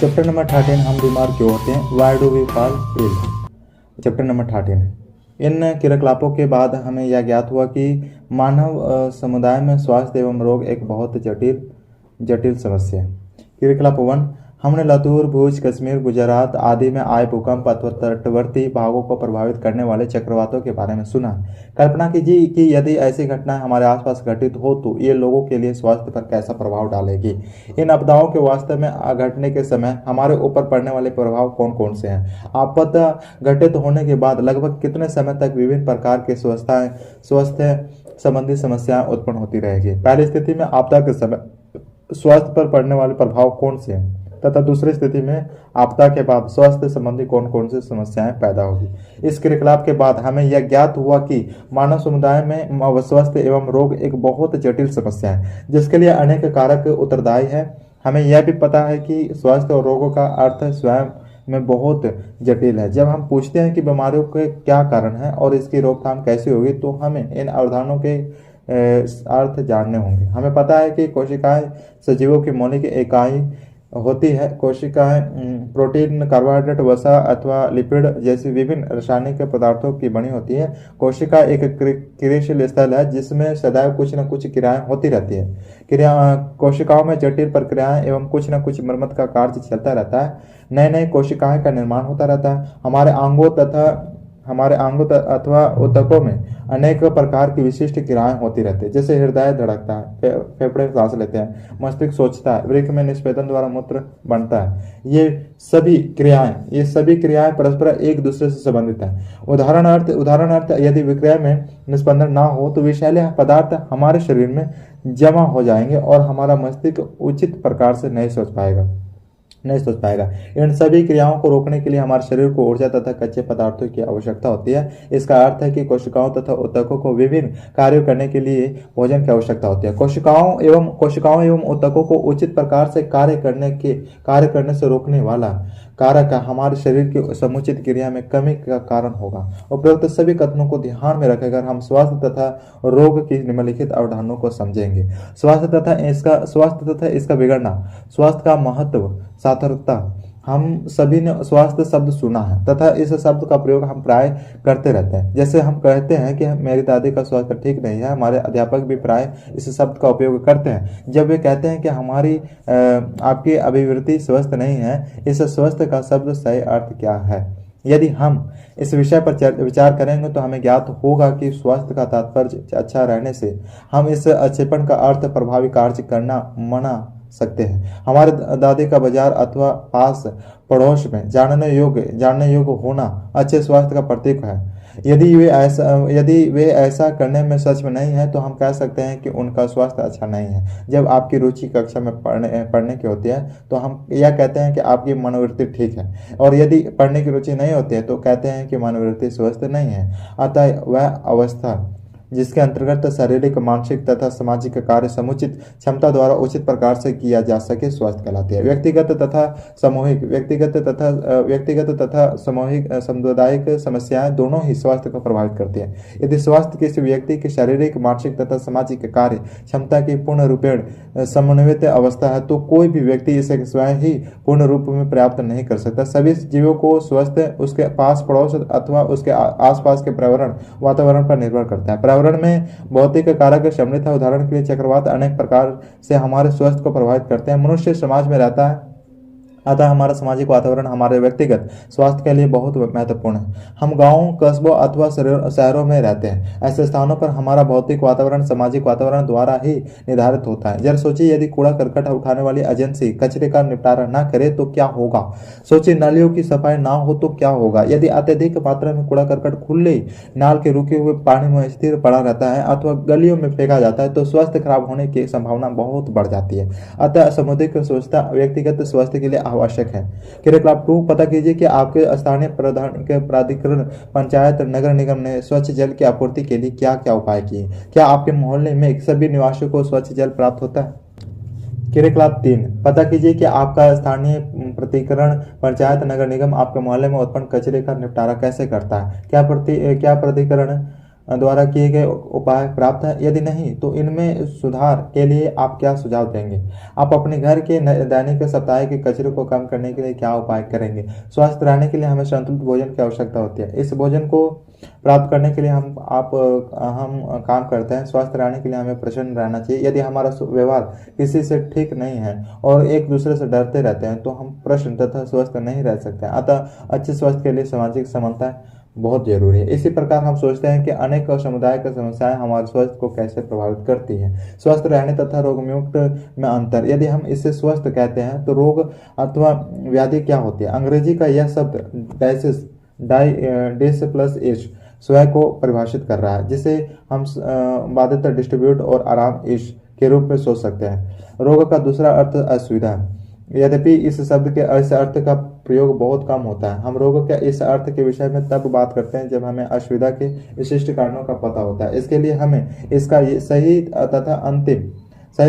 Chapter number 13 हम बीमार क्यों होते हैं, why do we fall ill. Chapter number 13 इन क्रियाकलापों के बाद हमें यह ज्ञात हुआ कि मानव समुदाय में स्वास्थ्य एवं रोग एक बहुत जटिल समस्या है। क्रियाकलाप 1 हमने लातूर, भुज, कश्मीर, गुजरात आदि में आए भूकंप अथवा तटवर्ती भागों को प्रभावित करने वाले चक्रवातों के बारे में सुना। कल्पना कीजिए कि यदि ऐसी घटनाएं हमारे आसपास घटित हो तो ये लोगों के लिए स्वास्थ्य पर कैसा प्रभाव डालेगी। इन आपदाओं के वास्तव में घटने के समय हमारे ऊपर पड़ने वाले प्रभाव कौन कौन से हैं। आपदा घटित होने के बाद लगभग कितने समय तक विभिन्न प्रकार के स्वास्थ्य संबंधी समस्याएं उत्पन्न होती रहेगी। पहली स्थिति में आपदा के समय स्वास्थ्य पर पड़ने वाले प्रभाव कौन से हैं तथा दूसरी स्थिति में आपदा के बाद स्वास्थ्य संबंधी कौन कौन सी समस्याएं पैदा होगी। इस क्रियाकलाप के बाद हमें यह ज्ञात हुआ कि मानव समुदाय में स्वास्थ्य एवं रोग एक बहुत जटिल समस्या है जिसके लिए अनेक कारक उत्तरदायी है। हमें यह भी पता है कि स्वास्थ्य और रोगों का अर्थ स्वयं में बहुत जटिल है। जब हम पूछते हैं कि बीमारियों के क्या कारण है और इसकी रोकथाम कैसे होगी तो हमें इन अवधारणाओं के अर्थ जानने होंगे। हमें पता है कि कोशिकाएं सजीवों की मौलिक इकाई होती है। कोशिकाएं प्रोटीन, कार्बोहाइड्रेट, वसा अथवा लिपिड जैसी विभिन्न रासायनिक पदार्थों की बनी होती है। कोशिका एक क्रियाशील स्थल है जिसमें सदैव कुछ न कुछ क्रियाएं होती रहती है। कोशिकाओं में जटिल प्रक्रियाएं एवं कुछ न कुछ मरम्मत का कार्य चलता रहता है। नए नए कोशिकाएं का निर्माण होता रहता है। हमारे अंगों अथवा ऊतकों में अनेक प्रकार की विशिष्ट क्रियाएं होती रहती है, जैसे हृदय धड़कता है, फेफड़े सांस लेते हैं, मस्तिष्क सोचता है, वृक्क में निष्पेदन द्वारा मूत्र बनता है। ये सभी क्रियाएं परस्पर एक दूसरे से संबंधित हैं। उदाहरणार्थ यदि विक्रिया में निष्पंदन ना हो तो विषैले पदार्थ हमारे शरीर में जमा हो जाएंगे और हमारा मस्तिष्क उचित प्रकार से नहीं सोच पाएगा। इन सभी क्रियाओं को रोकने के लिए हमारे शरीर को ऊर्जा तथा कच्चे पदार्थों की आवश्यकता होती है। इसका अर्थ है कि कोशिकाओं तथा ऊतकों को विभिन्न कार्यों करने के लिए भोजन की आवश्यकता होती है। कोशिकाओं एवं ऊतकों को उचित प्रकार से कार्य करने से रोकने वाला कारक हमारे शरीर की समुचित क्रिया में कमी का कारण होगा। उपरोक्त सभी कथनों को ध्यान में रखकर हम स्वास्थ्य तथा रोग की निम्नलिखित अवधारणाओं को समझेंगे। स्वास्थ्य तथा इसका बिगड़ना। स्वास्थ्य का महत्व, सार्थकता। हम सभी ने स्वास्थ्य शब्द सुना है तथा इस शब्द का प्रयोग हम प्राय करते रहते हैं। जैसे हम कहते हैं कि मेरी दादी का स्वास्थ्य ठीक नहीं है, हमारे अध्यापक भी प्राय इस शब्द का उपयोग करते हैं जब वे कहते हैं कि आपकी अभिवृत्ति स्वस्थ नहीं है। इस स्वस्थ का शब्द सही अर्थ क्या है। यदि हम इस विषय पर विचार करेंगे तो हमें ज्ञात होगा कि स्वास्थ्य का तात्पर्य अच्छा रहने से हम इस अक्षेपण का अर्थ प्रभावी कार्य करना मना सकते हैं। हमारे दादी का बाजार अथवा पास पड़ोस में जानने योग्य होना अच्छे स्वास्थ्य का प्रतीक है। यदि वे ऐसा करने में सच में नहीं है तो हम कह सकते हैं कि उनका स्वास्थ्य अच्छा नहीं है। जब आपकी रुचि कक्षा में पढ़ने की होती है तो हम यह कहते हैं कि आपकी मनोवृत्ति ठीक है, और यदि पढ़ने की रुचि नहीं होती है तो कहते हैं कि मनोवृत्ति स्वस्थ नहीं है। अतः वह अवस्था जिसके अंतर्गत शारीरिक, मानसिक तथा सामाजिक कार्य समुचित क्षमता द्वारा उचित प्रकार से किया जा सके स्वास्थ्य कहलाती है। व्यक्तिगत तथा सामुदायिक समस्याएं दोनों ही स्वास्थ्य को प्रभावित करती हैं। यदि स्वास्थ्य किसी व्यक्ति की शारीरिक, मानसिक तथा सामाजिक कार्य क्षमता की पूर्ण रूपेण समन्वित अवस्था है तो कोई भी व्यक्ति इसे स्वयं ही पूर्ण रूप में प्राप्त नहीं कर सकता। सभी जीवों को स्वास्थ्य उसके पास पड़ोस अथवा उसके आसपास के वातावरण पर निर्भर करता है। पर्यावरण में भौतिक कारक सम्मिलित है। उदाहरण के लिए चक्रवात अनेक प्रकार से हमारे स्वास्थ्य को प्रभावित करते हैं। मनुष्य समाज में रहता है, अतः हमारा सामाजिक वातावरण हमारे व्यक्तिगत स्वास्थ्य के लिए बहुत महत्वपूर्ण है। हम गांवों, कस्बों अथवा शहरों में रहते हैं। ऐसे स्थानों पर हमारा भौतिक वातावरण सामाजिक वातावरण द्वारा ही निर्धारित होता है। जरा सोचिए, यदि कूड़ा करकट उठाने वाली एजेंसी कचरे का निपटारा न करे तो क्या होगा। सोचिए, नालियों की सफाई ना हो तो क्या होगा। यदि अत्यधिक मात्रा में कूड़ा करकट खुले नाल के रुके हुए पानी में स्थिर पड़ा रहता है अथवा गलियों में फेंका जाता है तो स्वास्थ्य खराब होने की संभावना बहुत बढ़ जाती है। अतः सामुदायिक स्वच्छता व्यक्तिगत स्वास्थ्य के लिए आवश्यक है। क्रियाकलाप 2 पता कीजिए कि आपके स्थानीय प्राधिकरण, पंचायत, नगर निगम ने स्वच्छ जल की आपूर्ति के लिए क्या क्या उपाय किए। क्या आपके मोहल्ले में सभी निवासियों को स्वच्छ जल प्राप्त होता है। क्रियाकलाप 3 पता कीजिए कि आपका स्थानीय प्राधिकरण, पंचायत, नगर निगम आपके मोहल्ले में उत्पन्न कचरे का निपटारा कैसे करता है। क्या प्राधिकरण द्वारा किए गए उपाय प्राप्त है? यदि नहीं तो इनमें सुधार के लिए आप क्या सुझाव देंगे? आप अपने घर के दैनिक साप्ताहिक कचरे को कम करने के लिए क्या उपाय करेंगे? स्वस्थ रहने के लिए हमें संतुलित भोजन की आवश्यकता होती है। इस भोजन को प्राप्त करने के लिए हम काम करते हैं। स्वस्थ रहने के लिए हमें प्रसन्न रहना चाहिए। यदि हमारा व्यवहार किसी से ठीक नहीं है और एक दूसरे से डरते रहते हैं तो हम प्रसन्न तथा स्वस्थ नहीं रह सकते। अतः अच्छे स्वास्थ्य के लिए सामाजिक समानता बहुत जरूरी है। इसी प्रकार हम सोचते हैं कि अनेक समुदाय की समस्याएं हमारे स्वास्थ्य को कैसे प्रभावित करती हैं। स्वस्थ रहने तथा रोग मुक्त में अंतर। यदि हम इसे स्वस्थ कहते हैं तो रोग अथवा व्याधि क्या होती है? अंग्रेजी का यह शब्द डिस प्लस इश स्वयं को परिभाषित कर रहा है, जिसे हम बाधित डिस्ट्रीब्यूट और आराम इश के रूप में सोच सकते हैं। रोग का दूसरा अर्थ असुविधा। यद्यपि इस शब्द के इस अर्थ का प्रयोग बहुत कम होता है। हम रोग के इस अर्थ के विषय में तब बात करते हैं जब हमें असुविधा के विशिष्ट कारणों का पता होता है। इसके लिए हमें इसका सही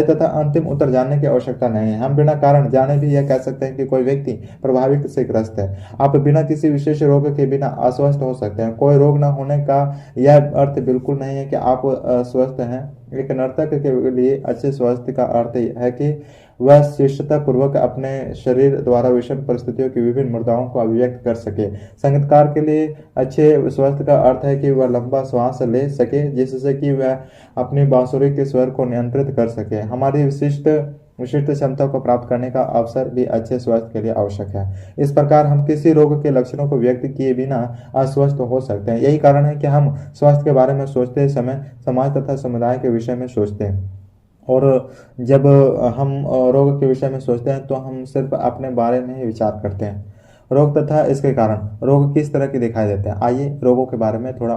तथा अंतिम उत्तर जानने की आवश्यकता नहीं है। हम बिना कारण जाने भी यह कह सकते हैं कि कोई व्यक्ति प्रभावित से ग्रस्त है। आप बिना किसी विशेष रोग के बिना अस्वस्थ हो सकते हैं। कोई रोग न होने का यह अर्थ बिल्कुल नहीं है कि आप अस्वस्थ हैं। एक नर्तक के लिए अच्छे स्वास्थ्य का अर्थ है कि वह शिष्टता पूर्वक अपने शरीर द्वारा विषम परिस्थितियों की विभिन्न मुद्राओं को अभिव्यक्त कर सके। संगीतकार के लिए अच्छे स्वास्थ्य का अर्थ है कि वह लंबा श्वास ले सके, जिससे कि वह अपनी बांसुरी के स्वर को नियंत्रित कर सके। हमारी विशिष्ट क्षमता को प्राप्त करने का अवसर भी अच्छे स्वास्थ्य के लिए आवश्यक है। इस प्रकार हम किसी रोग के लक्षणों को व्यक्त किए बिना अस्वस्थ हो सकते हैं। यही कारण है कि हम स्वास्थ्य के बारे में सोचते समय समाज तथा समुदाय के विषय में सोचते हैं, और जब हम रोग के विषय में सोचते हैं तो हम सिर्फ अपने बारे में ही विचार करते हैं। रोग तथा इसके कारण। रोग किस तरह के दिखाई देते हैं? आइए रोगों के बारे में थोड़ा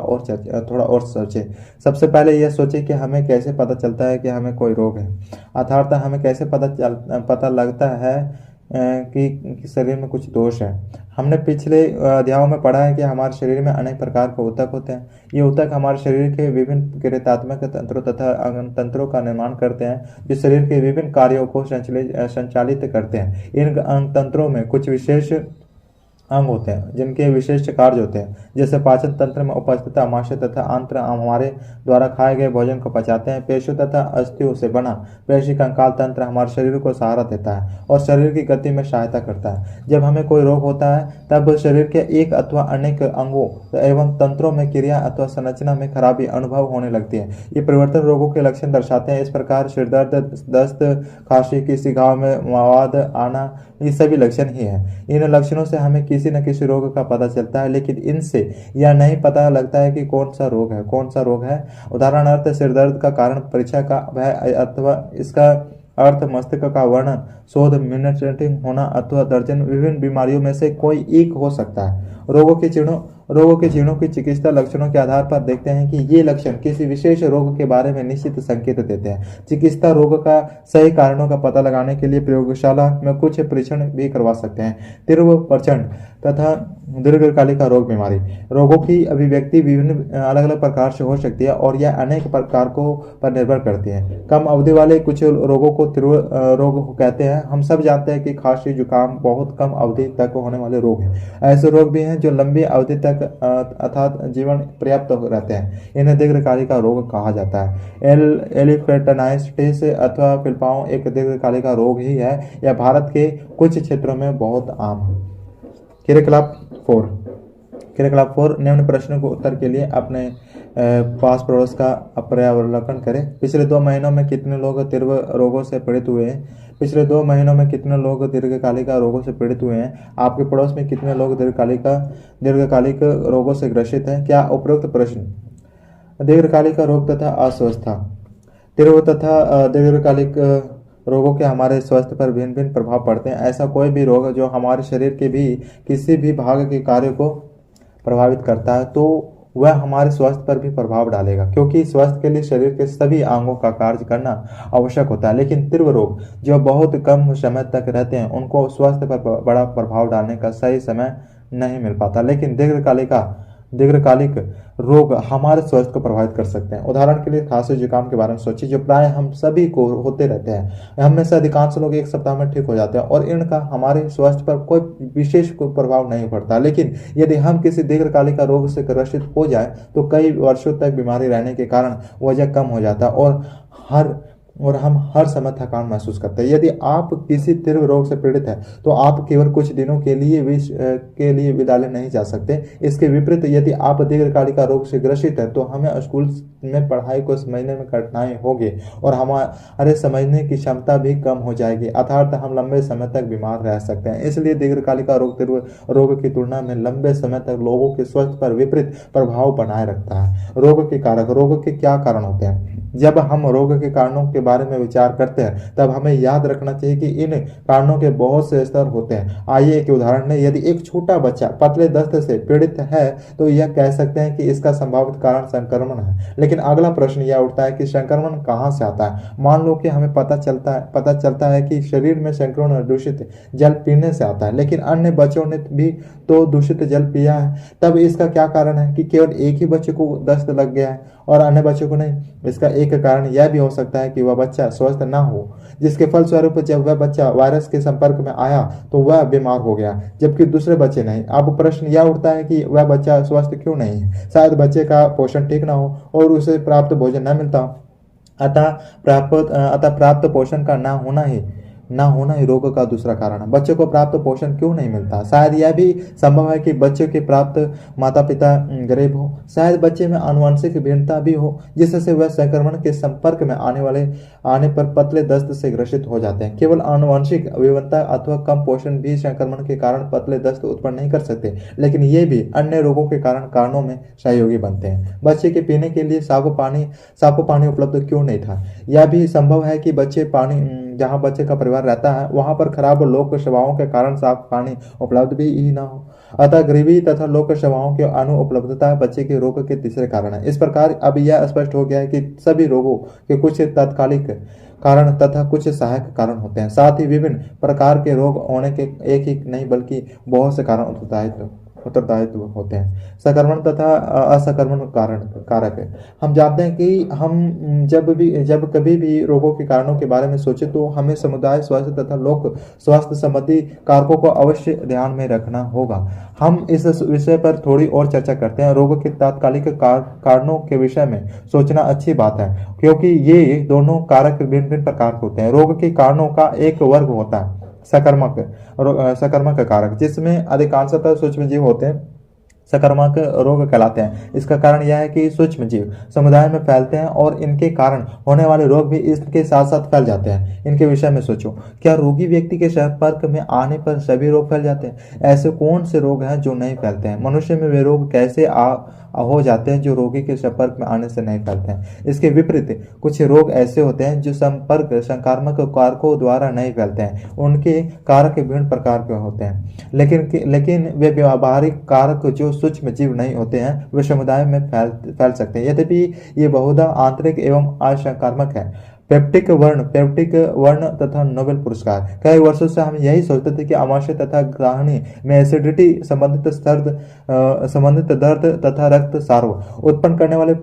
और सोचें। सबसे पहले यह सोचें कि हमें कैसे पता चलता है कि हमें कोई रोग है। अर्थात हमें कैसे पता लगता है कि शरीर में कुछ दोष है। हमने पिछले अध्यायों में पढ़ा है कि हमारे शरीर में अनेक प्रकार के ऊतक होते हैं। ये ऊतक हमारे शरीर के विभिन्न क्रियात्मक तंत्रों तथा अंग तंत्रों का निर्माण करते हैं, जो शरीर के विभिन्न कार्यों को संचालित करते हैं। इन अंग तंत्रों में कुछ विशेष अंग होते हैं जिनके विशिष्ट कार्य होते हैं, जैसे पाचन तंत्र में उपस्थित आमाशय तथा आंत्र हमारे द्वारा खाए गए भोजन को पचाते हैं। पेशियों तथा अस्थियों से बना पेशी कंकाल तंत्र हमारे शरीर को सहारा देता है और शरीर की गति में सहायता करता है। जब हमें कोई रोग होता है तब शरीर के एक अथवा अनेक अंगों एवं तंत्रों में क्रिया अथवा संरचना में खराबी अनुभव होने लगती है। ये परिवर्तन रोगों के लक्षण दर्शाते हैं। इस प्रकार सिरदर्द, दस्त, खांसी, किसी घाव में मवाद आना, ये सभी लक्षण ही है। इन लक्षणों से हमें किसी न किसी रोग का पता चलता है, लेकिन इनसे यह नहीं पता लगता है कि कौन सा रोग है। उदाहरणार्थ सिरदर्द का कारण परीक्षा का भय अथवा इसका अर्थ मस्तिष्क का वर्णन, शोध, म्यूनेटिंग होना अथवा दर्जन विभिन्न बीमारियों में से कोई एक हो सकता है। रोगों के चिन्हों की चिकित्सा लक्षणों के आधार पर देखते हैं कि ये लक्षण किसी विशेष रोग के बारे में निश्चित संकेत देते हैं। चिकित्सा रोग का सही कारणों का पता लगाने के लिए प्रयोगशाला में कुछ परीक्षण भी करवा सकते हैं। तीव्र, प्रचंड तथा दीर्घकालिक रोग बीमारी। रोगों की अभिव्यक्ति विभिन्न अलग अलग प्रकार से हो सकती है और यह अनेक कारकों पर निर्भर करती है। कम अवधि वाले कुछ रोगों को तीव्र रोग कहते हैं। हम सब जानते हैं कि खांसी, जुकाम बहुत कम अवधि तक होने वाले रोग हैं। ऐसे रोग भी हैं जो लंबी अवधि तक अर्थात जीवन पर्याप्त रहते हैं। इन्हें दीर्घकालिक रोग कहा जाता है। एलिफेंटाइटिस अथवा फिलपाओं एक दीर्घकालिक रोग ही है। यह भारत के कुछ क्षेत्रों में बहुत आम है। क्रियाकलाप 4 निम्न प्रश्न को उत्तर के लिए अपने पास पड़ोस का पर्यावलोकन करें। पिछले 2 महीनों में कितने लोग तीव्र रोगों से पीड़ित हुए हैं? पिछले 2 महीनों में कितने लोग दीर्घकालिक रोगों से पीड़ित हुए हैं? आपके पड़ोस में कितने लोग दीर्घकालिक रोगों से ग्रसित हैं? क्या उपरोक्त प्रश्न दीर्घकालिक रोग तथा अस्वस्थता, तीव्र तथा दीर्घकालिक रोगों के हमारे स्वास्थ्य पर भिन्न भिन्न प्रभाव पड़ते हैं। ऐसा कोई भी रोग जो हमारे शरीर के भी किसी भी भाग के कार्य को प्रभावित करता है तो वह हमारे स्वास्थ्य पर भी प्रभाव डालेगा, क्योंकि स्वास्थ्य के लिए शरीर के सभी अंगों का कार्य करना आवश्यक होता है। लेकिन तीव्र रोग जो बहुत कम समय तक रहते हैं उनको स्वास्थ्य पर बड़ा प्रभाव डालने का सही समय नहीं मिल पाता। लेकिन दीर्घकालिक रोग हमारे स्वास्थ्य को प्रभावित कर सकते हैं। उदाहरण के लिए खांसी जुकाम के बारे में सोचिए, जो प्राय हम सभी को होते रहते हैं। हम में से अधिकांश लोग एक सप्ताह में ठीक हो जाते हैं और इनका हमारे स्वास्थ्य पर कोई विशेष प्रभाव नहीं पड़ता। लेकिन यदि हम किसी दीर्घकालिक रोग से ग्रसित हो जाए तो कई वर्षों तक बीमारी रहने के कारण वजन कम हो जाता है और हम हर समय थकान महसूस करते हैं। यदि आप किसी तीव्र रोग से पीड़ित हैं तो आप केवल कुछ दिनों के लिए विद्यालय नहीं जा सकते। इसके विपरीत यदि आप दीर्घकालिक रोग से ग्रसित हैं तो हमें स्कूल में पढ़ाई को समझने में कठिनाई होगी और हमारे समझने की क्षमता भी कम हो जाएगी, अर्थात हम लंबे समय तक बीमार रह सकते हैं। इसलिए दीर्घकालिक रोग तीव्र रोग की तुलना में लंबे समय तक लोगों के स्वास्थ्य पर विपरीत प्रभाव बनाए रखता है। रोग के कारक, रोग के क्या कारण होते हैं? जब हम रोग के कारणों के बारे में विचार करते हैं तब हमें याद रखना चाहिए कि इन कारणों के बहुत से स्तर होते हैं। आइए एक उदाहरण लें। यदि एक छोटा बच्चा पतले दस्त से पीड़ित है तो यह कह सकते हैं कि इसका संभावित कारण संक्रमण है। लेकिन अगला प्रश्न यह उठता है कि संक्रमण कहां से आता है? मान लो कि हमें पता चलता है कि शरीर में संक्रमण दूषित जल पीने से आता है, लेकिन अन्य बच्चों ने भी तो दूषित जल पिया है। तब इसका क्या कारण है कि केवल एक ही बच्चे को दस्त लग गया है और अन्य बच्चों को नहीं? इसका एक कारण यह भी हो सकता है कि वह बच्चा स्वस्थ ना हो, जिसके फलस्वरूप जब वह बच्चा वायरस के संपर्क में आया तो वह बीमार हो गया, जबकि दूसरे बच्चे नहीं। अब प्रश्न यह उठता है कि वह बच्चा स्वस्थ क्यों नहीं है? शायद बच्चे का पोषण ठीक ना हो और उसे प्राप्त भोजन न मिलता हो। अतः प्राप्त पोषण का ना होना ही रोग का दूसरा कारण है। बच्चों को प्राप्त पोषण क्यों नहीं मिलता? शायद यह भी संभव है कि बच्चों के प्राप्त माता पिता गरीब हो। शायद बच्चे में आनुवंशिक भिन्नता भी हो, जिससे वह संक्रमण के संपर्क में आने पर पतले दस्त से ग्रसित हो जाते हैं। केवल आनुवंशिक विविधता अथवा कम पोषण भी संक्रमण के कारण पतले दस्त उत्पन्न नहीं कर सकते, लेकिन ये भी अन्य रोगों के कारणों में सहयोगी बनते हैं। बच्चे के पीने के लिए साफ पानी उपलब्ध क्यों नहीं था? यह भी संभव है कि जहाँ बच्चे का परिवार रहता है वहां पर खराब लोक सेवाओं के कारण साफ पानी उपलब्ध भी ही ना हो। अतः गरीबी तथा लोक सेवाओं की अनुपलब्धता बच्चे के रोग के तीसरे कारण है। इस प्रकार अब यह स्पष्ट हो गया है कि सभी रोगों के कुछ तात्कालिक कारण तथा कुछ सहायक कारण होते हैं। साथ ही विभिन्न प्रकार के रोग होने के एक ही नहीं बल्कि बहुत से कारण उत्तरदायित्व होते हैं। संक्रमण तथा असंक्रमण कारक है। हम जानते हैं कि हम जब कभी भी रोगों के कारणों के बारे में सोचे तो हमें समुदाय स्वास्थ्य तथा लोक स्वास्थ्य संबंधी कारकों को अवश्य ध्यान में रखना होगा। हम इस विषय पर थोड़ी और चर्चा करते हैं। रोगों के तात्कालिक कारणों के विषय में सोचना अच्छी बात है, क्योंकि ये दोनों कारक भिन्न भिन्न प्रकार के होते हैं। रोग के कारणों का एक वर्ग होता है संक्रमक कारक, जिसमें अधिकांशतः सूक्ष्मजीव होते हैं। संक्रामक रोग कहलाते हैं। इसका कारण यह है कि सूक्ष्म जीव समुदाय में फैलते हैं और इनके कारण होने वाले रोग भी इसके साथ साथ फैल जाते हैं। इनके विषय में सोचो, क्या रोगी व्यक्ति के संपर्क में आने पर सभी रोग फैल जाते हैं? ऐसे कौन से रोग हैं जो नहीं फैलते हैं? मनुष्य में वे रोग कैसे हो जाते हैं जो रोगी के संपर्क में आने से नहीं फैलते हैं? इसके विपरीत कुछ रोग ऐसे होते हैं जो संक्रामक कारकों द्वारा नहीं फैलते हैं। उनके कारक विभिन्न प्रकार के होते हैं, लेकिन वे व्यावहारिक कारक जो सूक्ष्म जीव नहीं होते हैं वे समुदाय में फैल सकते हैं, यद्यपि ये बहुधा आंतरिक एवं असंक्रामक है। पेप्टिक वर्ण तथा नोबेल पुरस्कार। कई वर्षों से हम यही सोचते थे कि आमाशय तथा ग्राहणी में एसिडिटी संबंधित दर्द तथा रक्त स्राव उत्पन्न करने वाले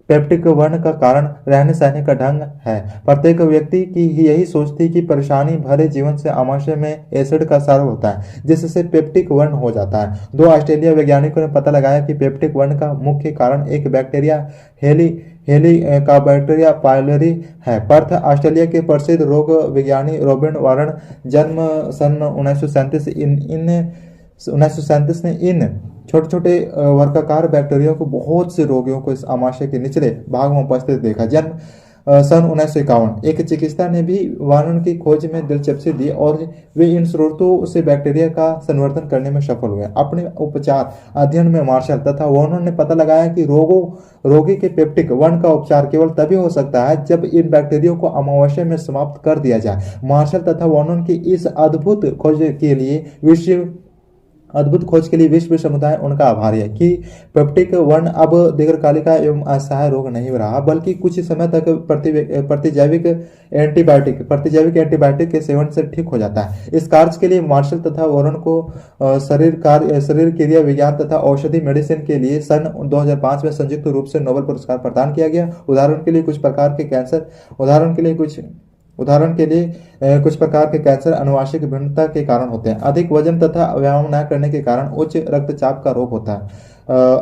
पेप्टिक वर्ण का कारण रहने सहने का ढंग है। प्रत्येक व्यक्ति की यही सोच थी कि परेशानी भरे जीवन से आमाशय में एसिड का स्राव होता है, जिससे पेप्टिक वर्ण हो जाता है। 2 ऑस्ट्रेलिया वैज्ञानिकों ने पता लगाया कि पेप्टिक वर्ण का मुख्य कारण एक बैक्टीरिया हेलिकोबैक्टीरिया पायलोरी है। पर्थ ऑस्ट्रेलिया के प्रसिद्ध रोग विज्ञानी रॉबिन वार्न जन्म सन 1937 ने इन छोटे वर्गाकार बैक्टीरिया को बहुत से रोगियों को इस आमाशय के निचले भाग में उपस्थित देखा। जन्म सन 1951 एक चिकित्सक ने भी वार्न की खोज में दिलचस्पी दी और वे इन स्रोतों से बैक्टीरिया का संवर्धन करने में सफल हुए। अपने उपचार अध्ययन में मार्शल तथा वार्न ने पता लगाया कि रोगी के पेप्टिक वर्ण का उपचार केवल तभी हो सकता है जब इन बैक्टीरिया को अमाशय में समाप्त कर दिया जाए। मार्शल तथा वार्न की इस अद्भुत खोज के लिए विश्व अद्भुत खोज के लिए विश्व समुदाय उनका आभारी है कि पेप्टिक वर्ण अब दीर्घकालिका एवं असहाय रोग नहीं रहा, बल्कि कुछ समय तक प्रतिजैविक एंटीबायोटिक के सेवन से ठीक हो जाता है। इस कार्य के लिए मार्शल तथा वॉरेन को शरीर क्रिया विज्ञान तथा औषधि मेडिसिन के लिए सन 2005 में संयुक्त रूप से नोबेल पुरस्कार प्रदान किया गया। उदाहरण के लिए कुछ प्रकार के कैंसर अनुवांशिक भिन्नता के कारण होते हैं। अधिक वजन तथा व्यायाम न करने के कारण उच्च रक्तचाप का रोग होता है।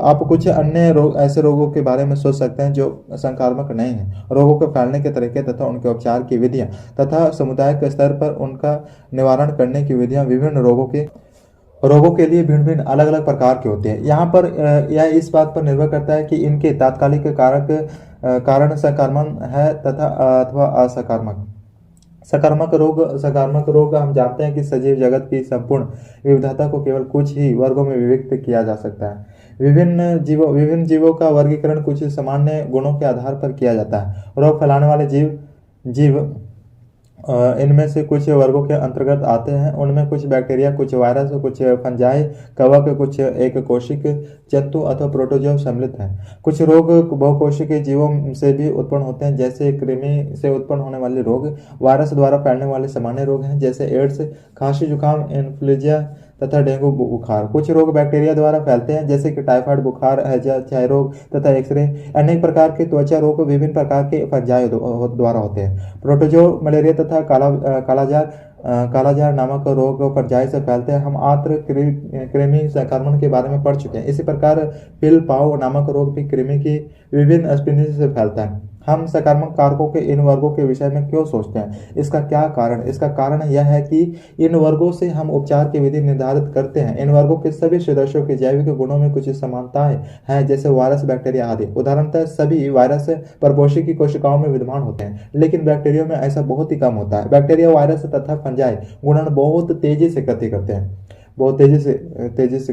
आप कुछ अन्य ऐसे रोगों के बारे में सोच सकते हैं जो संक्रामक नहीं हैं। रोगों के फैलने के तरीके तथा उनके उपचार की विधियां तथा समुदाय के स्तर पर उनका निवारण करने की विधियां विभिन्न रोगों के लिए भिन्न भिन्न अलग अलग प्रकार की होती है। यहाँ पर यह इस बात पर निर्भर करता है कि इनके तात्कालिक कारण संक्रमण है तथा अथवा असकारात्मक। सकारात्मक रोग हम जानते हैं कि सजीव जगत की संपूर्ण विविधता को केवल कुछ ही वर्गों में विभक्त किया जा सकता है। विभिन्न जीवों का वर्गीकरण कुछ सामान्य गुणों के आधार पर किया जाता है। रोग फैलाने वाले जीव इनमें से कुछ वर्गों के अंतर्गत आते हैं। उनमें कुछ बैक्टीरिया, कुछ वायरस, कुछ फंजाई, कवक, कुछ एक कोशिक जंतु अथवा प्रोटोजोआ सम्मिलित हैं। कुछ रोग बहुकोशिकीय जीवों से भी उत्पन्न होते हैं, जैसे कृमि से उत्पन्न होने वाले रोग। वायरस द्वारा फैलने वाले सामान्य रोग हैं, जैसे एड्स, खांसी, जुकाम, इन्फ्लुएंजा तथा डेंगू बुखार। कुछ रोग बैक्टीरिया द्वारा फैलते हैं, जैसे कि टाइफाइड बुखार, हैजा, क्षय रोग तथा एक्सरे। अनेक प्रकार के त्वचा रोग विभिन्न प्रकार के फंजाई द्वारा होते हैं। प्रोटोजोआ मलेरिया तथा कालाजार नामक रोग फंजाई से फैलते हैं। हम आंत्र कृमि संक्रमण के बारे में पढ़ चुके हैं। इसी प्रकार पिल पाव नामक रोग भी कृमि की विभिन्न स्पीशीज से फैलता है। हम सकारात्मक कारकों के इन वर्गों के विषय में क्यों सोचते हैं? इसका क्या कारण? इसका कारण यह है कि इन वर्गों से हम उपचार की विधि निर्धारित करते हैं। इन वर्गों के सभी सदस्यों के जैविक गुणों में कुछ समानताएं हैं, जैसे वायरस, बैक्टीरिया आदि। उदाहरणतः सभी वायरस परपोषी की कोशिकाओं में विद्यमान होते हैं, लेकिन बैक्टीरिया में ऐसा बहुत ही कम होता है। बैक्टीरिया, वायरस तथा फंजाई गुणन बहुत तेजी से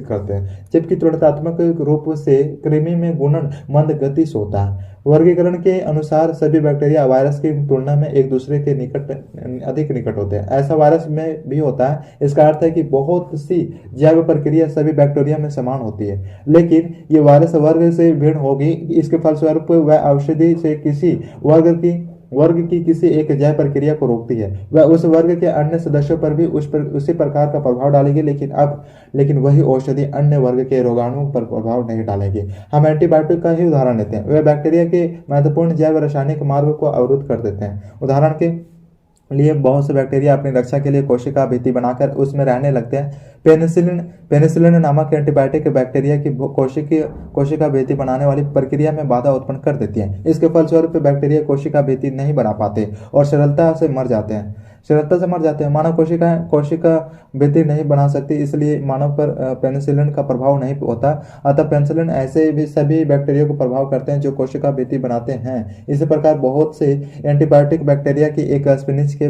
करते हैं, जबकि तुलनात्मक रूप से कृमि में गुणन मंद गति से होता है। वर्गीकरण के अनुसार सभी बैक्टीरिया वायरस की तुलना में एक दूसरे के अधिक निकट होते हैं। ऐसा वायरस में भी होता है। इसका अर्थ है कि बहुत सी जैव प्रक्रिया सभी बैक्टीरिया में समान होती है, लेकिन ये वायरस वर्ग से भिन्न होगी। इसके फलस्वरूप वह औषधि से किसी वर्ग की किसी एक जैव प्रक्रिया को रोकती है, वह उस वर्ग के अन्य सदस्यों पर भी उसी प्रकार का प्रभाव डालेगी, लेकिन वही औषधि अन्य वर्ग के रोगाणुओं पर प्रभाव नहीं डालेगी। हम एंटीबायोटिक का ही उदाहरण लेते हैं। वे बैक्टीरिया के महत्वपूर्ण जैव रासायनिक मार्ग को अवरुद्ध कर देते हैं। उदाहरण के लिए बहुत से बैक्टीरिया अपनी रक्षा के लिए कोशिका भित्ति बनाकर उसमें रहने लगते हैं। पेनिसिलिन नामक एंटीबायोटिक बैक्टीरिया की कोशिका भित्ति बनाने वाली प्रक्रिया में बाधा उत्पन्न कर देती है। इसके फलस्वरूप बैक्टीरिया कोशिका भित्ति नहीं बना पाते और सरलता से मर जाते हैं। मानव कोशिका भित्ति नहीं बना सकती, इसलिए मानव पर पेनिसिलिन का प्रभाव नहीं होता। अतः पेनिसिलिन ऐसे भी सभी बैक्टीरिया को प्रभाव करते हैं जो कोशिका भित्ति बनाते हैं। इसी प्रकार बहुत से एंटीबायोटिक बैक्टीरिया की एक स्पिनिच के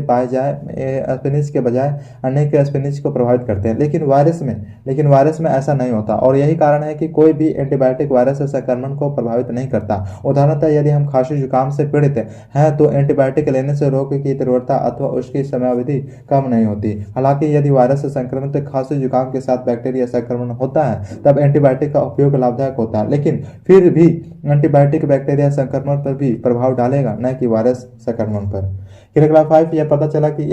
बजाय अनेक स्पिनिच को प्रभावित करते हैं, लेकिन वायरस में ऐसा नहीं होता। और यही कारण है कि कोई भी एंटीबायोटिक वायरस संक्रमण को प्रभावित नहीं करता। उदाहरणतः यदि हम खांसी जुकाम से पीड़ित हैं तो एंटीबायोटिक लेने से रोग की तीव्रता अथवा उसकी समयावधि कम नहीं होती। हालांकि यदि वायरस से संक्रमित खांसी जुकाम के साथ बैक्टीरिया संक्रमण होता है तब एंटीबायोटिक का उपयोग लाभदायक होता है, लेकिन फिर भी एंटीबायोटिक बैक्टीरिया संक्रमण पर भी प्रभाव डालेगा, न कि वायरस संक्रमण पर। क्रिया 5 यह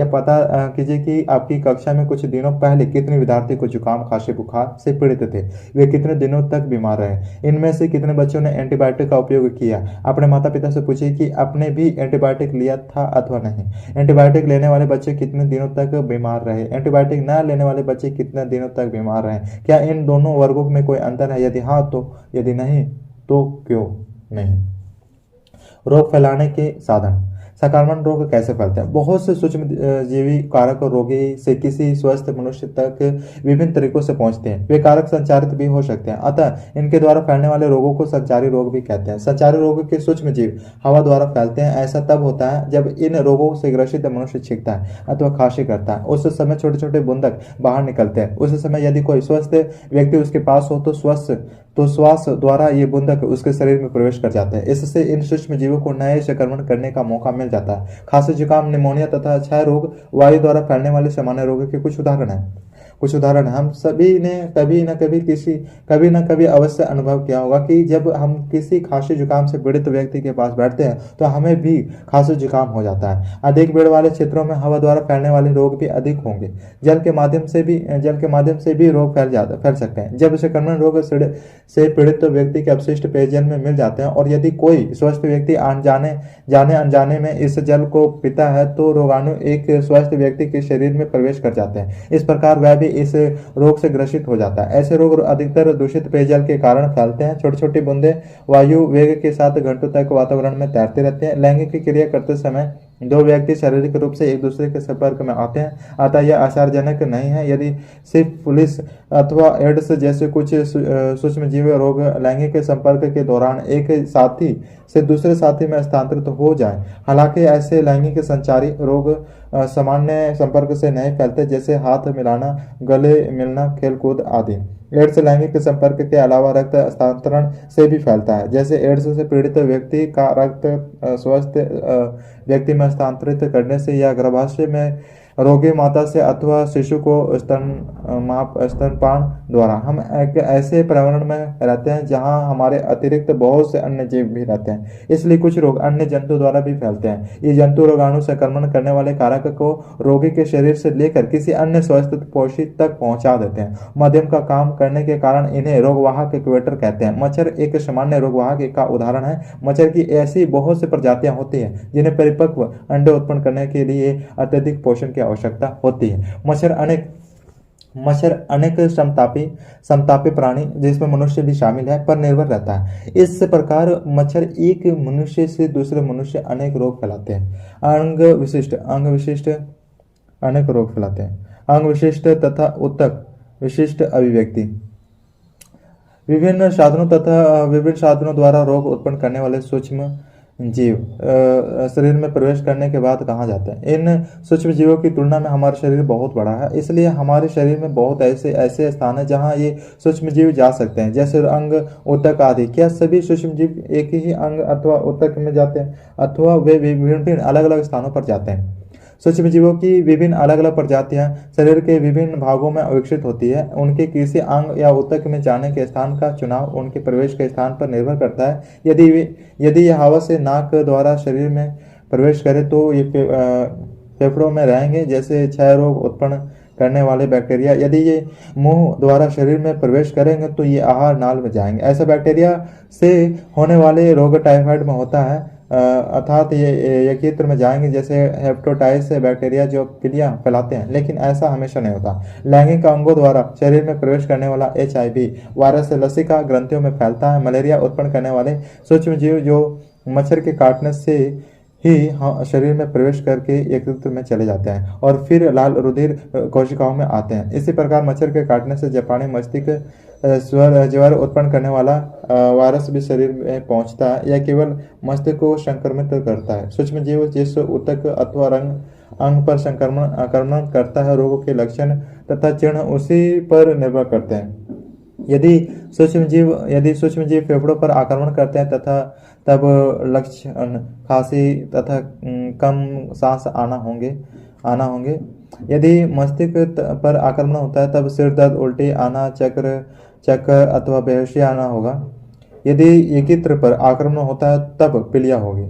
पता कीजिए कि आपकी कक्षा में कुछ दिनों पहले कितने विद्यार्थी को जुकाम, खांसी, बुखार से पीड़ित थे। वे कितने दिनों तक बीमार रहे। इनमें से कितने बच्चों ने एंटीबायोटिक का उपयोग किया। अपने माता पिता से पूछिए कि आपने भी एंटीबायोटिक लिया था अथवा नहीं। एंटीबायोटिक लेने वाले बच्चे कितने दिनों तक बीमार रहे। एंटीबायोटिक न लेने वाले बच्चे कितने दिनों तक बीमार रहे। क्या इन दोनों वर्गों में कोई अंतर है? यदि हाँ तो, यदि नहीं तो क्यों नहीं? रोग फैलाने के साधन। संक्रमण रोग कैसे फैलते हैं? बहुत से सूक्ष्म जीवी कारक रोगी से किसी स्वस्थ मनुष्य तक विभिन्न तरीकों से पहुंचते हैं। वे कारक संचारित भी हो सकते हैं, अतः इनके द्वारा फैलने वाले रोगों को संचारी रोग भी कहते हैं। संचारी रोग के सूक्ष्म जीव हवा द्वारा फैलते हैं। ऐसा तब होता है जब इन रोगों से ग्रसित मनुष्य छींकता है अथवा खांसी करता है। उस समय छोटे छोटे बूंदक बाहर निकलते हैं। उस समय यदि कोई स्वस्थ व्यक्ति उसके पास हो तो श्वास द्वारा ये बूंदक उसके शरीर में प्रवेश कर जाते हैं। इससे इन सूक्ष्म जीवों को नए संक्रमण करने का मौका मिल जाता है। खांसी, जुकाम, निमोनिया तथा क्षय रोग वायु द्वारा फैलने वाले सामान्य रोगों के कुछ उदाहरण हैं। कुछ उदाहरण, हम सभी ने कभी न कभी अवश्य अनुभव किया होगा कि जब हम किसी खांसी जुकाम से पीड़ित व्यक्ति के पास बैठते हैं तो हमें भी खांसी जुकाम हो जाता है। अधिक भीड़ वाले क्षेत्रों में हवा द्वारा फैलने वाले रोग भी अधिक होंगे। जल के माध्यम से भी रोग फैल सकते हैं। जब संक्रमण रोग से पीड़ित व्यक्ति के अपशिष्ट पेयजल में मिल जाते हैं और यदि कोई स्वस्थ व्यक्ति जाने अनजाने में इस जल को पीता है तो रोगाणु एक स्वस्थ व्यक्ति के शरीर में प्रवेश कर जाते हैं। इस प्रकार वह भी इस रोग से ग्रसित हो जाता है। ऐसे रोग अधिकतर दूषित पेयजल के कारण फैलते हैं। छोटी छोटी बूंदें वायु वेग के साथ घंटों तक वातावरण में तैरते रहते हैं। लैंगिक क्रिया करते समय दो व्यक्ति शारीरिक रूप से एक दूसरे के संपर्क में आते हैं, अतः यह आश्चर्यजनक नहीं है यदि सिर्फ पुलिस अथवा एड्स जैसे कुछ सूक्ष्मजीवी रोग लैंगिक संपर्क के दौरान एक साथी से दूसरे साथी में स्थानांतरित हो जाएं। हालांकि ऐसे लैंगिक संचारी रोग सामान्य संपर्क से नहीं फैलते, जैसे हाथ मिलाना, गले मिलना, खेलकूद आदि। एड्स लैंगिक संपर्क के अलावा रक्त हस्तांतरण से भी फैलता है, जैसे एड्स से पीड़ित व्यक्ति का रक्त स्वस्थ व्यक्ति में हस्तांतरित करने से या गर्भाशय में रोगी माता से अथवा शिशु को स्तनपान द्वारा। हम एक ऐसे पर्यावरण में रहते हैं जहां हमारे अतिरिक्त बहुत से अन्य जीव भी रहते हैं, इसलिए कुछ रोग अन्य जंतु द्वारा भी फैलते हैं। ये जंतु रोगाणु संक्रमण करने वाले कारक को रोगी के शरीर से लेकर किसी अन्य स्वस्थ पोषित तक पहुंचा देते हैं। माध्यम का काम करने के कारण इन्हें रोगवाहक इक्वेटर कहते हैं। मच्छर एक सामान्य रोगवाहक का उदाहरण है। मच्छर की ऐसी बहुत सी प्रजातियां होती हैं जिन्हें परिपक्व अंडे उत्पन्न करने के लिए अत्यधिक पोषण की आवश्यकता होती है। मच्छर अनेक समतापी प्राणी, जिसमें मनुष्य भी शामिल है, पर निर्भर रहता है। इस प्रकार मच्छर एक मनुष्य से दूसरे मनुष्य अनेक रोग फैलाते हैं। अंग विशिष्ट अनेक रोग फैलाते हैं। अंग विशिष्ट तथा उत्तक विशिष्ट अभिव्यक्ति विभिन्न साधनों द्वारा रोग उत्पन्न करने वाले सूक्ष्म जीव शरीर में प्रवेश करने के बाद कहाँ जाते हैं। इन सूक्ष्म जीवों की तुलना में हमारा शरीर बहुत बड़ा है, इसलिए हमारे शरीर में बहुत ऐसे स्थान है जहाँ ये सूक्ष्म जीव जा सकते हैं, जैसे अंग, उत्तक आदि। क्या सभी सूक्ष्म जीव एक ही अंग अथवा उत्तक में जाते हैं, अथवा वे विभिन्न अलग अलग स्थानों पर जाते हैं? सूक्ष्म जीवों की विभिन्न अलग अलग प्रजातियां शरीर के विभिन्न भागों में विकसित होती है। उनके किसी अंग या उत्तक में जाने के स्थान का चुनाव उनके प्रवेश के स्थान पर निर्भर करता है। यदि यह हवा से नाक द्वारा शरीर में प्रवेश करे तो ये फेफड़ों में रहेंगे, जैसे क्षय रोग उत्पन्न करने वाले बैक्टीरिया। यदि ये मुंह द्वारा शरीर में प्रवेश करेंगे तो ये आहार नाल में जाएंगे। ऐसे बैक्टीरिया से होने वाले रोग टाइफाइड में होता है, अर्थात ये यकृत में जाएंगे, जैसे हेपेटाइटिस बैक्टीरिया जो पीलिया फैलाते हैं, लेकिन ऐसा हमेशा नहीं होता। लैंगिक अंगों द्वारा शरीर में प्रवेश करने वाला HIV वायरस लसिका ग्रंथियों में फैलता है। मलेरिया उत्पन्न करने वाले सूक्ष्म जीव जो मच्छर के काटने से ही शरीर में प्रवेश करके यकृत में चले जाते हैं और फिर लाल रुधिर कोशिकाओं में आते हैं। इसी प्रकार मच्छर के काटने से जापानी मस्तिष्क ज्वर उत्पन्न करने वाला वायरस भी शरीर में पहुंचता है। यह केवल मस्तिष्क को संक्रमित करता है। सूक्ष्म जीव जिस ऊतक अथवा अंग पर आक्रमण करता है, रोगों के लक्षण तथा चिन्ह उसी पर निर्भर करते हैं। यदि सूक्ष्म जीव फेफड़ों पर आक्रमण करते हैं तब लक्षण खांसी तथा कम सांस आना होंगे। यदि मस्तिष्क पर आक्रमण होता है तब सिर दर्द, उल्टी आना, चक्कर अथवा बेहोशी आना होगा। यदि यकृत पर आक्रमण होता है तब पीलिया होगी।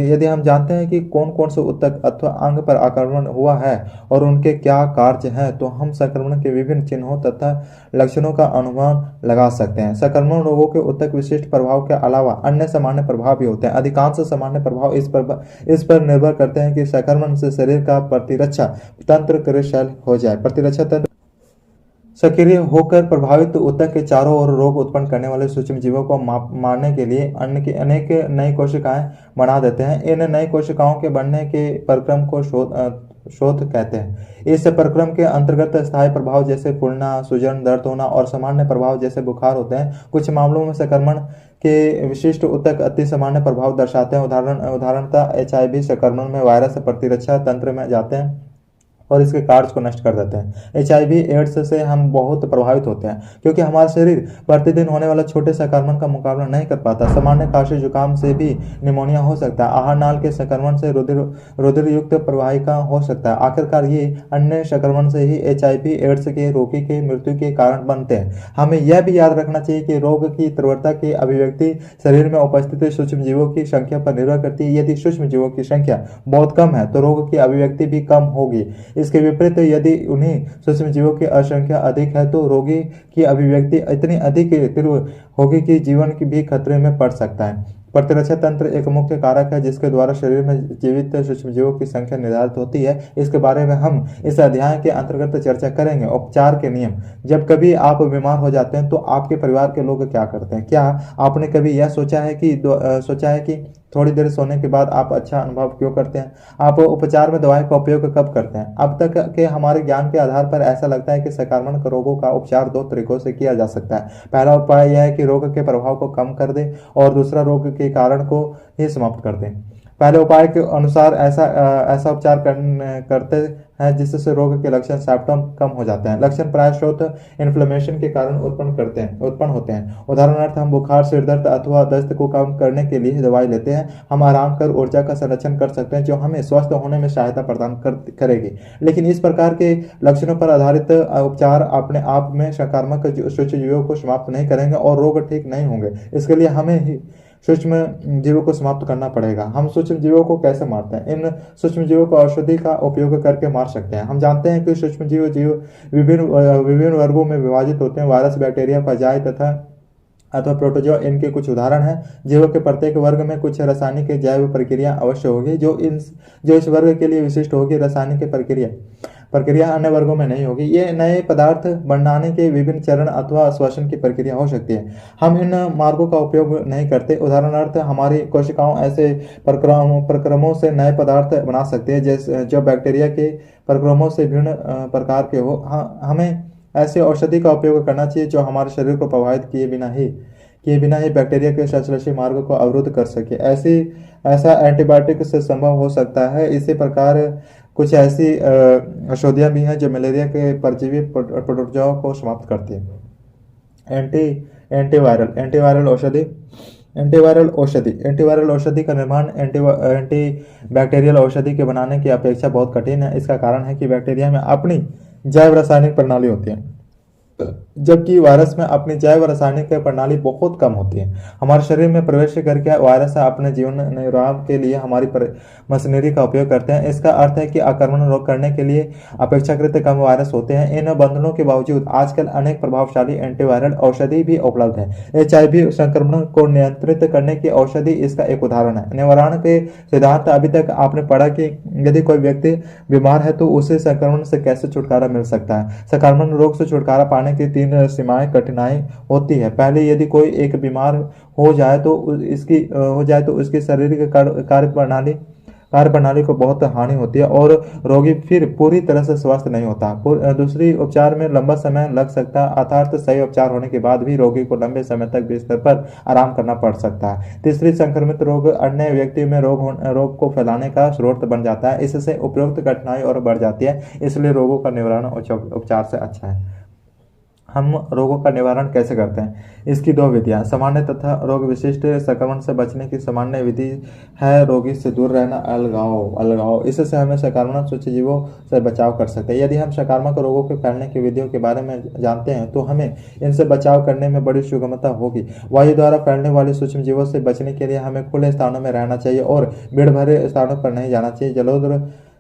यदि हम जानते हैं कि कौन कौन से ऊतक अथवा अंग पर आक्रमण हुआ है और उनके क्या कार्य हैं, तो हम संक्रमण के विभिन्न चिन्हों तथा लक्षणों का अनुमान लगा सकते हैं। संक्रमण रोगों के ऊतक विशिष्ट प्रभाव के अलावा अन्य सामान्य प्रभाव भी होते हैं। अधिकांश सामान्य प्रभाव इस पर निर्भर करते हैं कि संक्रमण से शरीर का प्रतिरक्षा तंत्र क्रियाशील हो जाए। प्रतिरक्षा तंत्र सक्रिय होकर प्रभावित ऊतक के चारों ओर रोग उत्पन्न करने वाले सूक्ष्म जीवों को मारने के लिए अनेक नई कोशिकाएं बना देते हैं। इन नई कोशिकाओं के बनने के प्रक्रम को शोथ कहते हैं। इस प्रक्रम के अंतर्गत स्थायी प्रभाव जैसे फूलना, सूजन, दर्द होना और सामान्य प्रभाव जैसे बुखार होते हैं। कुछ मामलों में संक्रमण के विशिष्ट ऊतक अति सामान्य प्रभाव दर्शाते हैं। उदाहरणतः HIV संक्रमण में वायरस प्रतिरक्षा तंत्र में जाते हैं और इसके कार्य को नष्ट कर देते हैं। HIV एड्स से हम बहुत प्रभावित होते हैं क्योंकि हमारा शरीर प्रतिदिन होने वाला छोटे संक्रमण का मुकाबला नहीं कर पाता। सामान्य खांसी जुकाम से भी निमोनिया हो सकता है। आहार नाल के संक्रमण से रुधिर युक्त प्रवाहिका हो सकता है। आखिरकार ये अन्य संक्रमण से ही HIV एड्स के रोगी के मृत्यु के कारण बनते हैं। हमें यह भी याद रखना चाहिए कि रोग की तीव्रता की अभिव्यक्ति शरीर में उपस्थित सूक्ष्म जीवों की संख्या पर निर्भर करती है। यदि सूक्ष्म जीवों की संख्या बहुत कम है तो रोग की अभिव्यक्ति भी कम होगी। इसके विपरीत यदि उन्हीं सूक्ष्म जीवों की संख्या अधिक है तो रोगी की अभिव्यक्ति इतनी अधिक तीव्र होगी कि जीवन की भी खतरे में पड़ सकता है। प्रतिरक्षा तंत्र एक मुख्य कारक है जिसके द्वारा शरीर में जीवित सूक्ष्मजीवों की संख्या निर्धारित होती है। इसके बारे में हम इस अध्याय के अंतर्गत चर्चा करेंगे। उपचार के नियम। जब कभी आप बीमार हो जाते हैं तो आपके परिवार के लोग क्या करते हैं? क्या आपने कभी यह सोचा है कि थोड़ी देर सोने के बाद आप अच्छा अनुभव क्यों करते हैं? आप उपचार में दवाई का उपयोग कब करते हैं? अब तक के हमारे ज्ञान के आधार पर ऐसा लगता है कि संक्रमण रोगों का उपचार दो तरीकों से किया जा सकता है। पहला उपाय यह है कि रोग के प्रभाव को कम कर दे और दूसरा रोग के कारण को ही समाप्त कर दें। पहले उपाय के अनुसार ऐसा उपचार करते हैं जिससे रोग के लक्षण सिम्टम कम हो जाते हैं। लक्षण प्राय स्रोत इन्फ्लेमेशन के कारण उत्पन्न होते हैं। उदाहरणार्थ हम बुखार, सिर दर्द अथवा दस्त को कम करने के लिए दवाई लेते हैं। हम आराम कर ऊर्जा का संरक्षण कर सकते हैं जो हमें स्वस्थ होने में सहायता प्रदान करेगी। लेकिन इस प्रकार के लक्षणों पर आधारित उपचार अपने आप में संक्रामक सूक्ष्मजीवों को समाप्त नहीं करेंगे और रोग ठीक नहीं होंगे। इसके लिए हमें ही सूक्ष्म जीवों को समाप्त करना पड़ेगा। हम सूक्ष्म जीवों को कैसे मारते हैं? इन सूक्ष्म जीवों को औषधि का उपयोग करके मार सकते हैं। हम जानते हैं कि सूक्ष्म जीव विभिन्न वर्गों में विभाजित होते हैं। वायरस, बैक्टीरिया, फंजाई अथवा प्रोटोजोआ इनके कुछ उदाहरण हैं। जीवों के प्रत्येक वर्ग में कुछ रासायनिक जैव प्रक्रिया अवश्य होगी जो इस वर्ग के लिए विशिष्ट होगी। रासायनिक प्रक्रिया अन्य वर्गों में नहीं होगी। ये नए पदार्थ बनाने के विभिन्न चरण अथवा श्वसन की प्रक्रिया हो सकती है। हम इन मार्गों का उपयोग नहीं करते। उदाहरणार्थ हमारी कोशिकाओं ऐसे प्रक्रमों से नए पदार्थ बना सकते हैं जैसे जो बैक्टीरिया के प्रक्रमों से भिन्न प्रकार के हो। हमें ऐसे औषधि का उपयोग करना चाहिए जो हमारे शरीर को प्रभावित किए बिना ही बैक्टीरिया के संश्लेषी मार्ग को अवरुद्ध कर सके। ऐसा एंटीबायोटिक से संभव हो सकता है। इसी प्रकार कुछ ऐसी औषधियाँ भी हैं जो मलेरिया के परजीवी प्रोटोजोआ को समाप्त करती हैं। एंटीवायरल औषधि का निर्माण एंटी बैक्टीरियल औषधि के बनाने की अपेक्षा बहुत कठिन है। इसका कारण है कि बैक्टीरिया में अपनी जैव रासायनिक प्रणाली होती है जबकि वायरस में अपनी जैव रासायनिक प्रणाली बहुत कम होती है। हमारे शरीर में प्रवेश करके वायरस अपने जीवन निर्वाह के लिए हमारी मशीनरी का उपयोग करते हैं। इसका अर्थ है कि आक्रमण रोक करने के लिए अपेक्षाकृत कम वायरस होते हैं। इन बंधनों के बावजूद आजकल अनेक प्रभावशाली एंटीवायरल औषधि भी उपलब्ध है। HIV संक्रमण को नियंत्रित करने की औषधि इसका एक उदाहरण है। निवारण के सिद्धांत। अभी तक आपने पढ़ा कि यदि कोई व्यक्ति बीमार है तो उसे संक्रमण से कैसे छुटकारा मिल सकता है। संक्रमण रोग से छुटकारा पाने की 3 सीमाएं कठिनाई होती है। पहले यदि कोई एक बीमार हो जाए तो उसकी शारीरिक कार्य प्रणाली को बहुत हानि होती है और रोगी फिर पूरी तरह से स्वस्थ नहीं होता। दूसरी, उपचार में लंबा समय लग सकता है अर्थात सही उपचार होने के बाद भी रोगी को लंबे समय तक बिस्तर पर आराम करना पड़ सकता है। तीसरी, संक्रमित रोग अन्य व्यक्ति में रोग को फैलाने का स्रोत बन जाता है। इससे उपरोक्त कठिनाई और बढ़ जाती है। इसलिए रोगों का निवारण उपचार से अच्छा है। हम रोगों का निवारण कैसे करते हैं? इसकी 2 विधियां। सामान्य तथा रोग विशिष्ट संक्रमण से बचने की सामान्य विधि है रोगी से दूर रहना, अलगाव। इससे हमें संक्रामक सूक्ष्मजीवों से बचाव कर सकते हैं। यदि हम संक्रामक रोगों के फैलने की विधियों के बारे में जानते हैं तो हमें इनसे बचाव करने में बड़ी सुगमता होगी। वायु द्वारा फैलने वाले सूक्ष्मजीवों से बचने के लिए हमें खुले स्थानों में रहना चाहिए और भीड़ भरे स्थानों पर नहीं जाना चाहिए।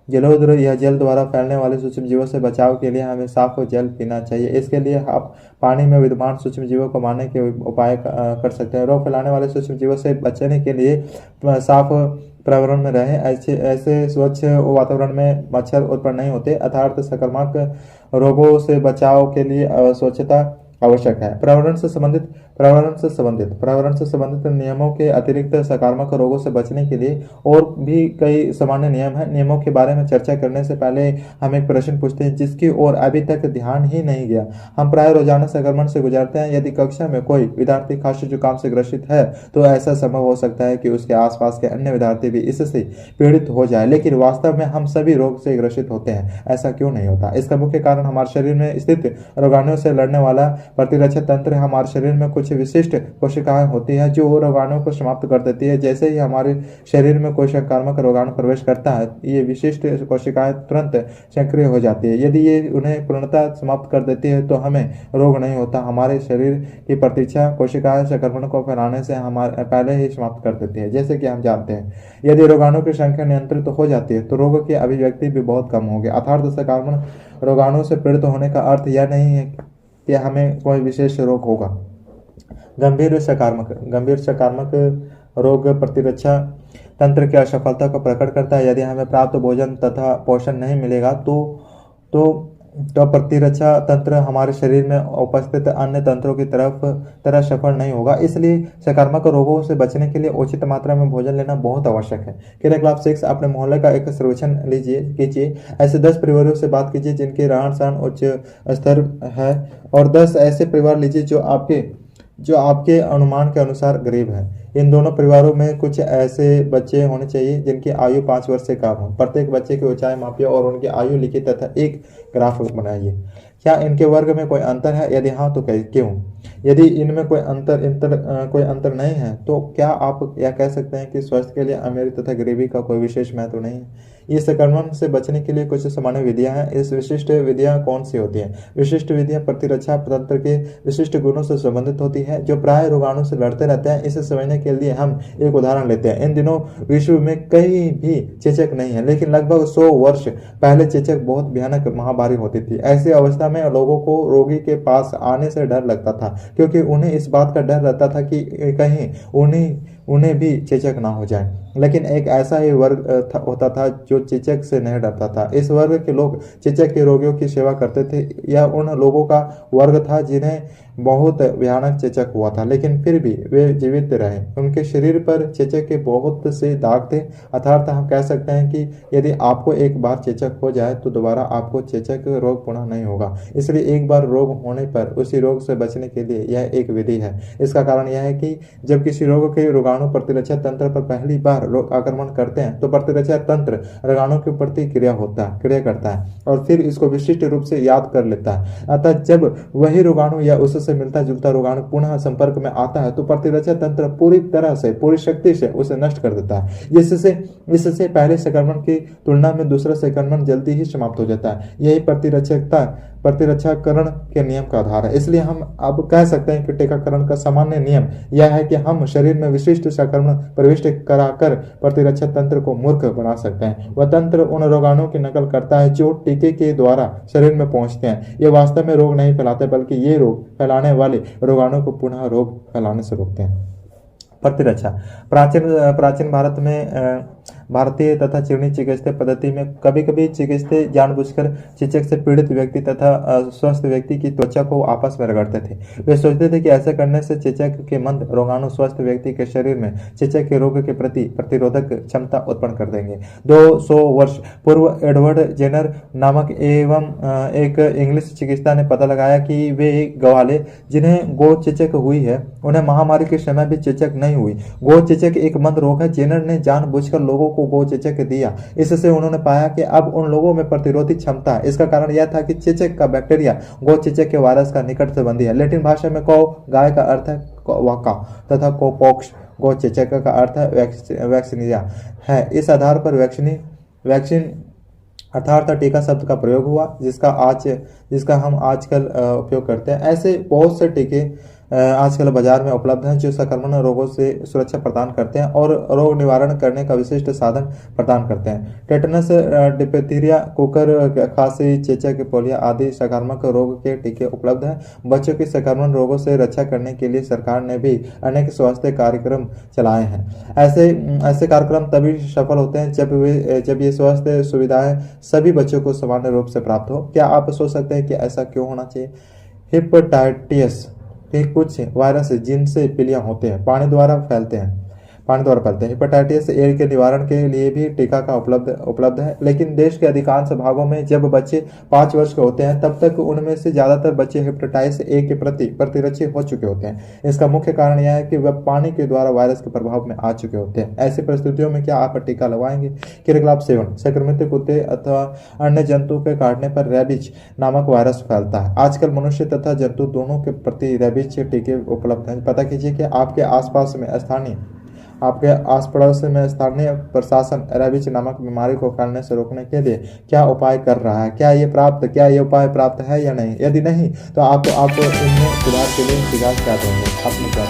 जलोदर या जल द्वारा फैलने वाले सूक्ष्मजीवों से बचाव के लिए हमें साफ जल पीना चाहिए। इसके लिए आप पानी में विद्यमान सूक्ष्मजीवों को मारने के उपाय कर सकते हैं। रोग फैलाने वाले सूक्ष्मजीवों से बचने के लिए साफ पर्यावरण में रहें। ऐसे स्वच्छ वातावरण में मच्छर उत्पन्न नहीं होते अर्थात संक्रामक रोगों से बचाव के लिए स्वच्छता आवश्यक है। पर्यावरण से संबंधित पर्यावरण से संबंधित नियमों के अतिरिक्त सकारात्मक रोगों से बचने के लिए और भी कई सामान्य नियम हैं। नियमों के बारे में चर्चा करने से पहले हम एक प्रश्न पूछते हैं जिसकी ओर अभी तक ध्यान ही नहीं गया। हम प्राय रोजाना संक्रमण से गुजरते हैं। यदि कक्षा में कोई विद्यार्थी खांसी जुकाम से ग्रसित है तो ऐसा संभव हो सकता है कि उसके आसपास के अन्य विद्यार्थी भी इससे पीड़ित हो जाए, लेकिन वास्तव में हम सभी रोग से ग्रसित होते हैं। ऐसा क्यों नहीं होता? इसका मुख्य कारण हमारे शरीर में स्थित रोगाणुओं से लड़ने वाला प्रतिरक्षा तंत्र है। हमारे शरीर में कुछ विशिष्ट कोशिकाएं होती है जो रोगाणुओं को समाप्त कर देती है। जैसे ही हमारे शरीर में कोई संक्रामक रोगाणु प्रवेश करता है, ये विशिष्ट कोशिकाएं तुरंत सक्रिय हो जाती है। यदि ये उन्हें पूर्णतः समाप्त कर देती है तो हमें रोग नहीं होता। हमारे शरीर की प्रतिरक्षा कोशिकाएं संक्रमण को फैलाने से हमारे पहले ही समाप्त कर देती है। जैसे कि हम जानते हैं, यदि रोगाणु की संख्या नियंत्रित हो जाती है तो रोग की अभिव्यक्ति भी बहुत कम होगी। अर्थात संक्रमण रोगाणु से पीड़ित होने का अर्थ यह नहीं है कि हमें कोई विशेष रोग होगा। गंभीर सकारात्मक रोग प्रतिरक्षा तंत्र की असफलता को प्रकट करता है। यदि हमें प्राप्त भोजन तथा पोषण नहीं मिलेगा तो प्रतिरक्षा तंत्र हमारे शरीर में उपस्थित अन्य तंत्रों की तरह सफल नहीं होगा। इसलिए सकारात्मक रोगों से बचने के लिए उचित मात्रा में भोजन लेना बहुत आवश्यक है। क्रियाकलाप 6, अपने मोहल्ले का एक सर्वेक्षण कीजिए। ऐसे 10 परिवारों से बात कीजिए जिनके रहन सहन उच्च स्तर है और 10 ऐसे परिवार लीजिए जो आपके अनुमान के अनुसार गरीब हैं। इन दोनों परिवारों में कुछ ऐसे बच्चे होने चाहिए जिनकी आयु 5 वर्ष से कम हो। प्रत्येक बच्चे की ऊंचाई मापिए और उनकी आयु लिखिए तथा एक ग्राफ बनाइए। क्या इनके वर्ग में कोई अंतर है? यदि हाँ तो क्यों? यदि इनमें कोई अंतर नहीं है तो क्या आप यह कह सकते हैं कि स्वास्थ्य के लिए अमीरी तथा गरीबी का कोई विशेष महत्व नहीं है? इस संक्रमण से बचने के लिए कुछ सामान्य विधियां हैं। इस विशिष्ट विधियां कौन सी होती हैं? विशिष्ट विधियां प्रतिरक्षा तंत्र के विशिष्ट गुणों से संबंधित होती है जो प्राय रोगाणु से लड़ते रहते हैं। इसे समझने के लिए हम एक उदाहरण लेते हैं। इन दिनों विश्व में कहीं भी चेचक नहीं है, लेकिन लगभग 100 वर्ष पहले चेचक बहुत भयानक महामारी होती थी। ऐसी अवस्था में लोगों को रोगी के पास आने से डर लगता था, क्योंकि उन्हें इस बात का डर रहता था कि कहीं उन्हें भी चेचक ना हो जाए। लेकिन एक ऐसा ही वर्ग होता था जो चेचक से नहीं डरता था। इस वर्ग के लोग चेचक के रोगियों की सेवा करते थे। यह उन लोगों का वर्ग था जिन्हें बहुत भयानक चेचक हुआ था, लेकिन फिर भी वे जीवित रहे। उनके शरीर पर चेचक के बहुत से दाग थे। अर्थात हम कह सकते हैं कि यदि आपको एक बार चेचक हो जाए तो दोबारा आपको चेचक रोग पुनः नहीं होगा। इसलिए एक बार रोग होने पर उसी रोग से बचने के लिए यह एक विधि है। इसका कारण यह है कि जब किसी रोग के रोगाणु प्रतिरक्षा तंत्र पर पहली बार आक्रमण करते हैं तो प्रतिरक्षा तंत्र रोगाणु के प्रति क्रिया करता है और फिर इसको विशिष्ट रूप से याद कर लेता है। अतः जब वही रोगाणु या उससे मिलता जुलता रोगाणु पुनः संपर्क में आता है तो प्रतिरक्षा तंत्र पूरी शक्ति से उसे नष्ट कर देता है। इससे पहले संक्रमण की तुलना में दूसरा संक्रमण जल्दी ही समाप्त हो जाता है। यही प्रतिरक्षाकरण के नियम का आधार है। इसलिए हम अब कह सकते हैं कि टीकाकरण का सामान्य नियम यह है कि हम शरीर में विशिष्ट संक्रमण प्रविष्ट कराकर प्रतिरक्षा तंत्र को मूर्ख बना सकते हैं। वह तंत्र उन रोगाणुओं की नकल करता है जो टीके के द्वारा शरीर में पहुंचते हैं। ये वास्तव में रोग नहीं फैलाते, बल्कि ये रोग फैलाने वाले रोगाणुओं को पुनः रोग फैलाने से रोकते हैं। प्रतिरक्षा प्राचीन भारत में भारतीय तथा चीनी चिकित्सा पद्धति में कभी कभी चिकित्सक जानबूझकर चेचक से पीड़ित व्यक्ति तथा स्वस्थ व्यक्ति की त्वचा को आपस में रगड़ते थे। वे सोचते थे कि ऐसा करने से चेचक के मंद रोगाणु स्वस्थ व्यक्ति के शरीर में चेचक के रोग के प्रति प्रतिरोधक क्षमता उत्पन्न कर देंगे। 200 वर्ष पूर्व एडवर्ड जेनर नामक एक इंग्लिश चिकित्सा ने पता लगाया कि वे ग्वाले जिन्हें गो चेचक हुई है उन्हें महामारी के समय भी चेचक नहीं हुई। गो चेचक एक मंद रोग है। जेनर ने जानबूझकर लोगों को गो चेचक दिया। इससे उन्होंने पाया कि अब उन लोगों में प्रतिरोधी क्षमता है। इसका कारण यह था कि चेचक का बैक्टीरिया गो चेचक के वायरस का निकट संबंधी है। लैटिन भाषा में कौ गाय का अर्थ है वाका तथा कोपोक्स गो चेचक का अर्थ है वैक्सीनिया है। इस आधार पर वैक्सीन अर्थात टीका शब्द का प्रयोग हुआ जिसका हम आजकल उपयोग करते हैं। ऐसे बहुत से टीके आजकल बाजार में उपलब्ध हैं जो संक्रमण रोगों से सुरक्षा प्रदान करते हैं और रोग निवारण करने का विशिष्ट साधन प्रदान करते हैं। टेटनस, डिप्थीरिया, कुकर, खांसी, चेचक, पोलियो आदि संक्रामक रोग के टीके उपलब्ध हैं। बच्चों की संक्रमण रोगों से रक्षा करने के लिए सरकार ने भी अनेक स्वास्थ्य कार्यक्रम चलाए हैं। ऐसे कार्यक्रम तभी सफल होते हैं जब ये स्वास्थ्य सुविधाएं सभी बच्चों को सामान्य रूप से प्राप्त हो। क्या आप सोच सकते हैं कि ऐसा क्यों होना चाहिए? कि कुछ वायरस जिनसे पीलिया होते हैं पानी द्वारा फैलते हैं। हेपेटाइटिस ए के निवारण के लिए भी टीका का उपलब्ध है, लेकिन देश के अधिकांश भागों में जब बच्चे 5 वर्ष के होते हैं तब तक उनमें से ज्यादातर बच्चे हेपेटाइटिस ए के प्रति प्रतिरक्षी हो चुके होते हैं। इसका मुख्य कारण यह है कि वह पानी के द्वारा वायरस के प्रभाव में आ चुके होते हैं। ऐसी परिस्थितियों में क्या आप टीका लगवाएंगे? क्रिकलाप सेवन संक्रमित कुत्ते अथवा अन्य जंतु के काटने पर रेबीज नामक वायरस फैलता है। आजकल मनुष्य तथा जंतु दोनों के प्रति रेबीज टीके उपलब्ध हैं। पता कीजिए कि आपके आस पड़ोस में स्थानीय प्रशासन रेबीज नामक बीमारी को फैलने से रोकने के लिए क्या उपाय कर रहा है। क्या ये उपाय प्राप्त है या नहीं? यदि नहीं तो आप इनमें सुधार के लिए इंतजार क्या देंगे? अपनी क्या